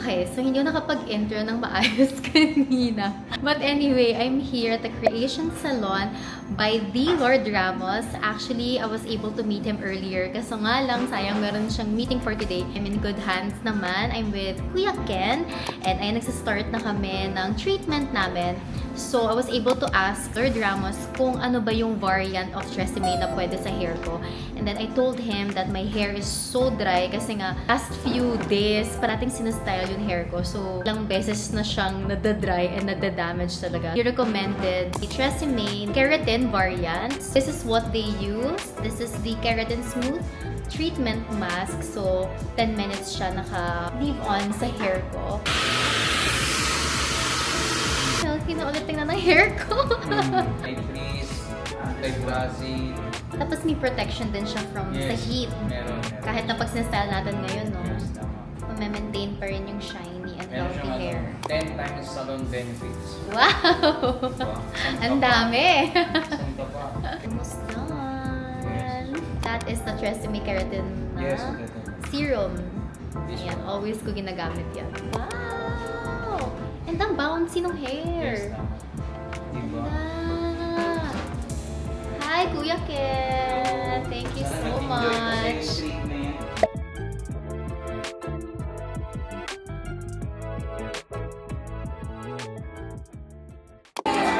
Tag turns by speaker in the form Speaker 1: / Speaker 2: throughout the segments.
Speaker 1: Okay, so hindi ako nakapag-intro ng maayos kanina. But anyway, I'm here at the Creation Salon by the Lord Ramos. Actually, I was able to meet him earlier. Kaso nga lang, sayang meron siyang meeting for today. I'm in good hands naman. I'm with Kuya Ken. And ay nagsistart na kami ng treatment namin. So, I was able to ask Lord Ramos kung ano ba yung variant of Tresemme na pwede sa hair ko. And then I told him that my hair is so dry kasi nga last few days parating sinastyle yung hair ko. So, ilang beses na siyang nadadry and nadadamage talaga. He recommended the Tresemme Keratin variant. This is what they use. This is the Keratin Smooth Treatment Mask. So, 10 minutes siya naka-leave on sa hair ko. Healthy na ulit tingnan ng hair ko.
Speaker 2: May freeze, anti-glassy.
Speaker 1: Tapos may protection din siya from sa heat.
Speaker 2: Meron.
Speaker 1: Kahit na pag sinastyle natin ngayon, no?
Speaker 2: Yes, tama.
Speaker 1: Ma-maintain pa rin yung shiny and
Speaker 2: Meron
Speaker 1: healthy
Speaker 2: siyang
Speaker 1: hair.
Speaker 2: 10 times salon benefits.
Speaker 1: Wow! Ang dami!
Speaker 2: Saan pa?
Speaker 1: Almost done. That is the Tresemme Keratin na
Speaker 2: Yes, ito.
Speaker 1: serum.
Speaker 2: This
Speaker 1: Ayan,
Speaker 2: one.
Speaker 1: always ko ginagamit yan. Wow! And ang bouncy ng hair.
Speaker 2: Yes, tama. Diba?
Speaker 1: Ah. Hi, Kuya Ken! Thank you so much!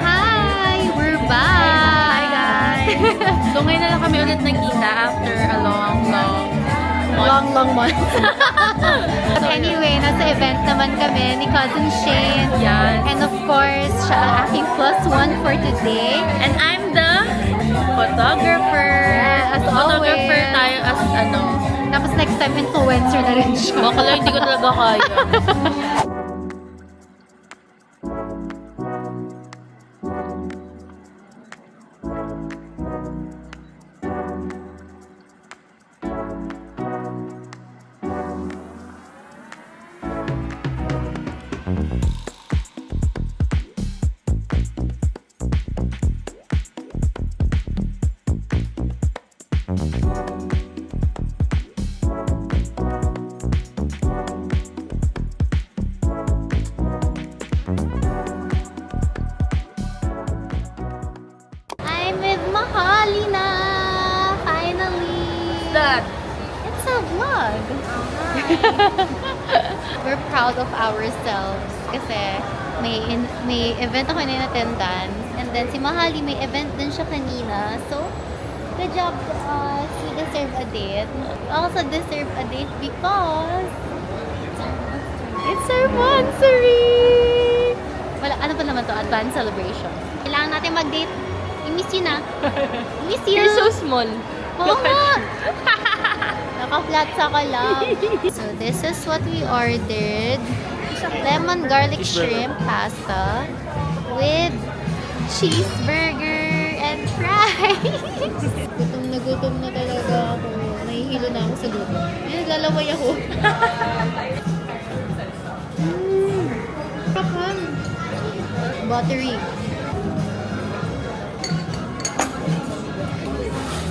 Speaker 1: Hi! We're back!
Speaker 3: Hi guys! So ngayon na lang kami ulit nagkita after a long month.
Speaker 1: But anyway, nasa event naman kami ni Cousin Shane.
Speaker 3: Yes.
Speaker 1: And of course, siya ang aking +1 for today.
Speaker 3: And I'm the photographer.
Speaker 1: Yeah, as
Speaker 3: Photographer
Speaker 1: always.
Speaker 3: tayo as ano.
Speaker 1: Tapos next time, influencer na rin siya.
Speaker 3: Baka lang hindi ko talaga kaya.
Speaker 1: I'm with Mahali na! Finally!
Speaker 3: That.
Speaker 1: It's a vlog! We're proud of ourselves kasi may event ako na attendan, and then si Mahali may event din siya kanina. So, good job to us. We deserve a date. We also deserve a date because it's our monthsary! Wala, ano pa naman to? Advanced celebration. Kailangan natin mag-date. I-miss you na. I-miss you.
Speaker 3: You're so small.
Speaker 1: Oo nga. Naka-flats ako lang. So, this is what we ordered. Lemon garlic shrimp pasta with cheeseburger and fries. Gutom na talaga ako. Nahihilo na ako sa luto. Ay, naglalaway ako. Kapan. Buttery.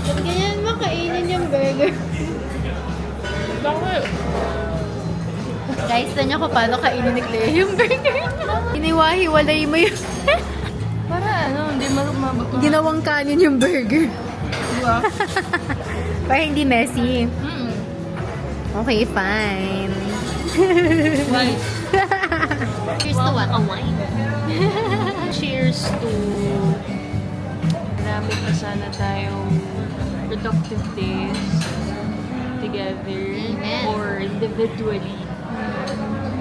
Speaker 1: Ba't ganyan makainin yung burger?
Speaker 3: Bakit?
Speaker 1: Guys, tanya ko paano kainin ni Claire yung burger niya. Iniwahiwalay mo yung
Speaker 3: Para ano, hindi mababa.
Speaker 1: ginawang kanin yung burger.
Speaker 3: Diba?
Speaker 1: Para hindi messy.
Speaker 3: Mm.
Speaker 1: Okay, fine.
Speaker 3: Why?
Speaker 1: Cheers to what?
Speaker 3: A wine. Cheers to marami pa sana tayong productive days together.
Speaker 1: Amen.
Speaker 3: Or individually.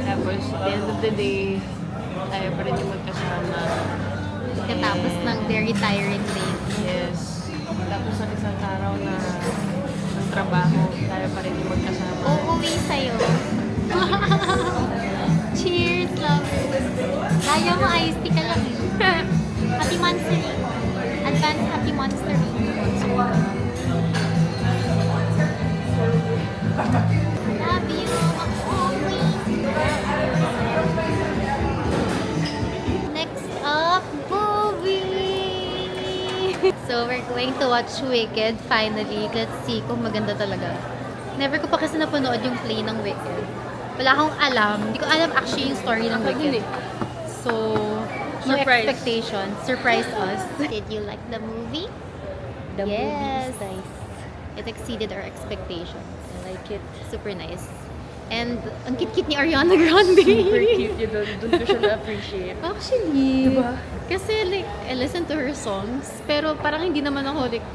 Speaker 3: Tapos, at the end of the day, tayo pa rin yung magkasama.
Speaker 1: Katapos ng very tiring day.
Speaker 3: Yes. Tapos sa isang araw na ng trabaho, tayo pa rin yung magkasama.
Speaker 1: Uuwi sa'yo. Cheers, lovers. Kaya mo, iced tea ka lang. Happy Monster. Advance Happy Monster. Love you. Mag-uwi. Next up, movie. So, we're going to watch Wicked finally. Let's see kung maganda talaga. Never ko pa kasi napanood yung play ng Wicked. Wala akong alam. Hindi ko alam actually yung story ng Wicked. So, no
Speaker 3: Surprise.
Speaker 1: expectations. Surprise us. Did you like the movie?
Speaker 3: The
Speaker 1: Yes.
Speaker 3: movie is nice.
Speaker 1: It exceeded our expectations.
Speaker 3: I like it.
Speaker 1: Super nice. And ang cute-cute ni Ariana Grande.
Speaker 3: Super cute yun doon. Doon ko siya na-appreciate.
Speaker 1: Actually.
Speaker 3: Diba?
Speaker 1: Kasi like, I listen to her songs, pero parang hindi naman ako like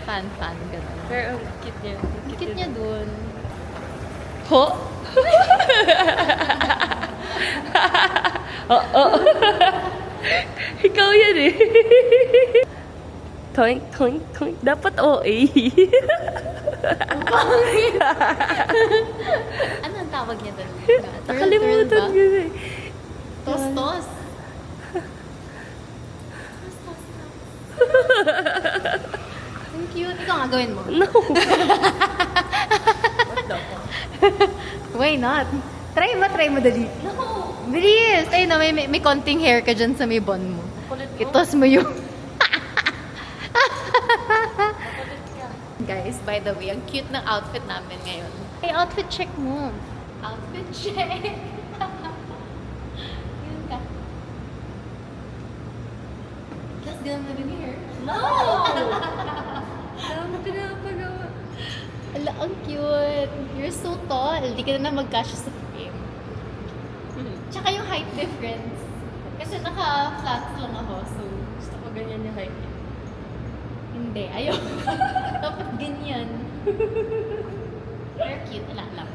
Speaker 1: fan-fan. Ganun.
Speaker 3: Pero ang cute niya.
Speaker 1: Ang cute niya dun.
Speaker 3: Ho? Oo. Ikaw yan eh. Toink, toink, toink. Dapat OA.
Speaker 1: Ano ang tawag niya dun?
Speaker 3: Nakalimutan ko eh.
Speaker 1: Tostos. Ang cute. Ikaw nga, gawin mo.
Speaker 3: No.
Speaker 1: Why not? Try mo dali. No. Bilis! Ay no, may konting hair ka dyan sa may bun mo. Itos mo yung... Guys, by the way, ang cute ng outfit namin ngayon. Hey, outfit check mo. Outfit check. Yun ka. Tapos ganun na rin yung hair. No! Alam mo, pinapagawa. Ala, ang cute. You're so tall. Hindi ka na magkasya sa frame. Tsaka yung height difference. Kasi naka-flats lang ako, so...
Speaker 3: Gusto ko ganyan yung height.
Speaker 1: Hindi, ayaw. Dapat ganyan. We're cute. Ala lang.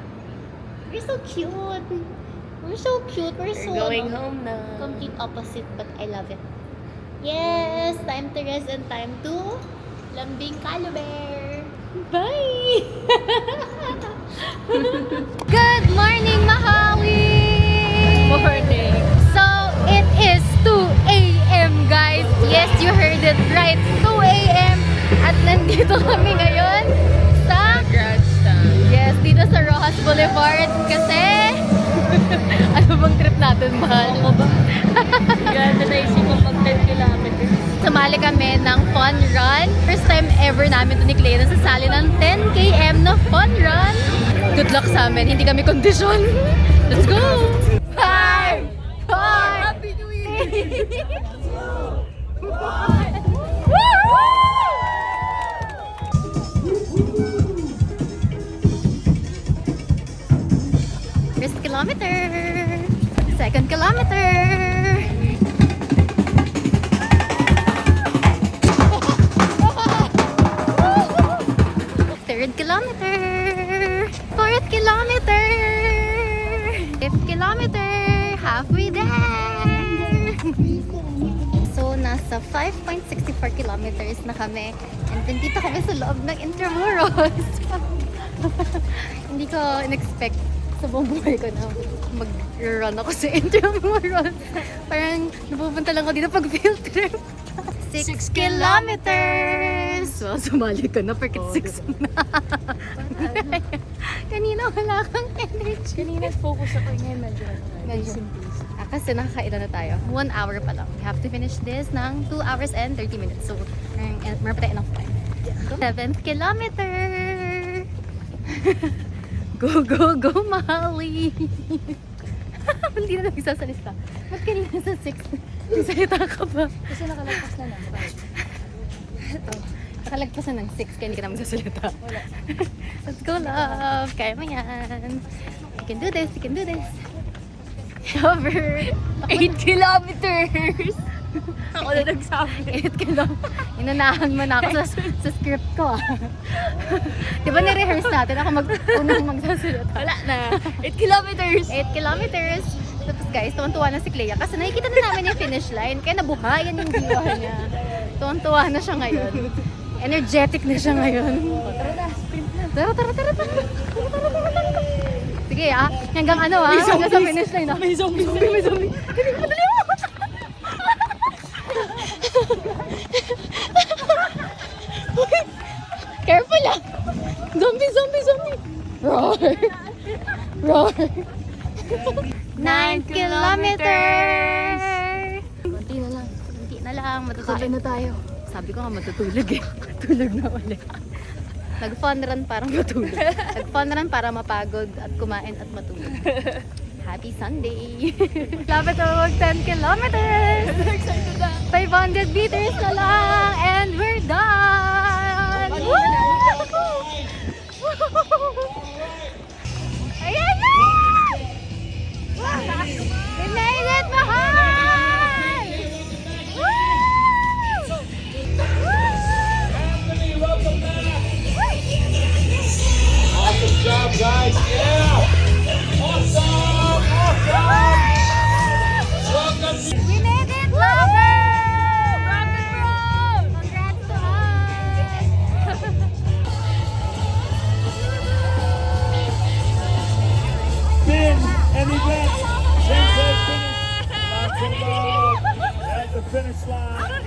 Speaker 1: We're so cute. We're so cute. We're so...
Speaker 3: We're going
Speaker 1: ano,
Speaker 3: home na.
Speaker 1: complete opposite, but I love it. Yes! Time to rest and time to lambing Calabar. Bye! Good morning, Mahawi!
Speaker 3: Morning.
Speaker 1: So, it is 2 a.m. guys. Yes, you heard it right. 2 a.m. At nandito kami ngayon sa...
Speaker 3: Grandstand.
Speaker 1: Yes, dito sa Rojas Boulevard kasi... ano bang trip natin, mahal?
Speaker 3: Ako ba? Ganda na isip ko pag 10 kilometers.
Speaker 1: Sumali kami ng fun run. First time ever namin ito ni Clay na sasali ng 10 km na fun run. Good luck sa amin. Hindi kami kondisyon. Let's go! 5, 4, Happy New Year! First kilometer. Second kilometer. Third kilometer. Fourth kilometer. Fifth kilometer. Halfway there. So, nasa 5.64 kilometers na kami. And then, dito kami sa loob ng Intramuros. Hindi ko in-expect sa buong buhay ko na mag-run ako sa Intramuros. Parang napupunta lang ako dito pag field trip. 6 kilometers! Well, sumali ka na porque 6 na. Kanina wala kang energy.
Speaker 3: Kanina focus ako ngayon medyo.
Speaker 1: Medyo. Kasi nakakailan na tayo. 1 hour pa lang. We have to finish this ng 2 hours and 30 minutes. So, meron pa tayo enough time. 7th kilometer! Go, go, go, Molly! Hindi na nagsasalita. Ba't kanina sa 6? Nagsalita ka ba?
Speaker 3: Kasi nakalagpas na lang.
Speaker 1: Ito. Nakalagpas na ng 6 kaya hindi ka na magsasalita.
Speaker 3: Wala.
Speaker 1: Let's go, love! Kaya mo yan. You can do this, you can do this. Over
Speaker 3: 8 kilometers! Ako na nagsabi.
Speaker 1: 8 kilometers. Inunahan mo na ako sa script ko. Di ba ni-rehearse natin? Ako unang magsasalita.
Speaker 3: Wala na. 8 kilometers!
Speaker 1: 8 kilometers. Tapos guys, tuwan-tuwa na si Clea kasi nakikita na namin yung finish line. Kaya nabuhayan yung diwa niya. Tuwan-tuwa na siya ngayon. Energetic na siya ngayon.
Speaker 3: Tara na, sprint na.
Speaker 1: Tara. Sige hanggang ano hanggang sa finish line
Speaker 3: May zombie. May zombie.
Speaker 1: Madali mo! Careful lang! Zombie! Roar! Roar! 9 kilometers! Kunti na lang. Matutulog
Speaker 3: na tayo.
Speaker 1: Sabi ko nga matutulog eh. Tulog na ulit. Nag-fun run para matulog. Nag-fun run para mapagod at kumain at matulog. Happy Sunday! Lapit na mag 10 kilometers! 500 meters na lang! And we're done! Woo! Ayan na! We made it, mahal! Woo!
Speaker 4: Awesome job, guys. Yeah. Awesome. Welcome.
Speaker 1: We made it, lovers! Rock and roll! Congrats to us!
Speaker 4: Been an event since they finished at the finish line.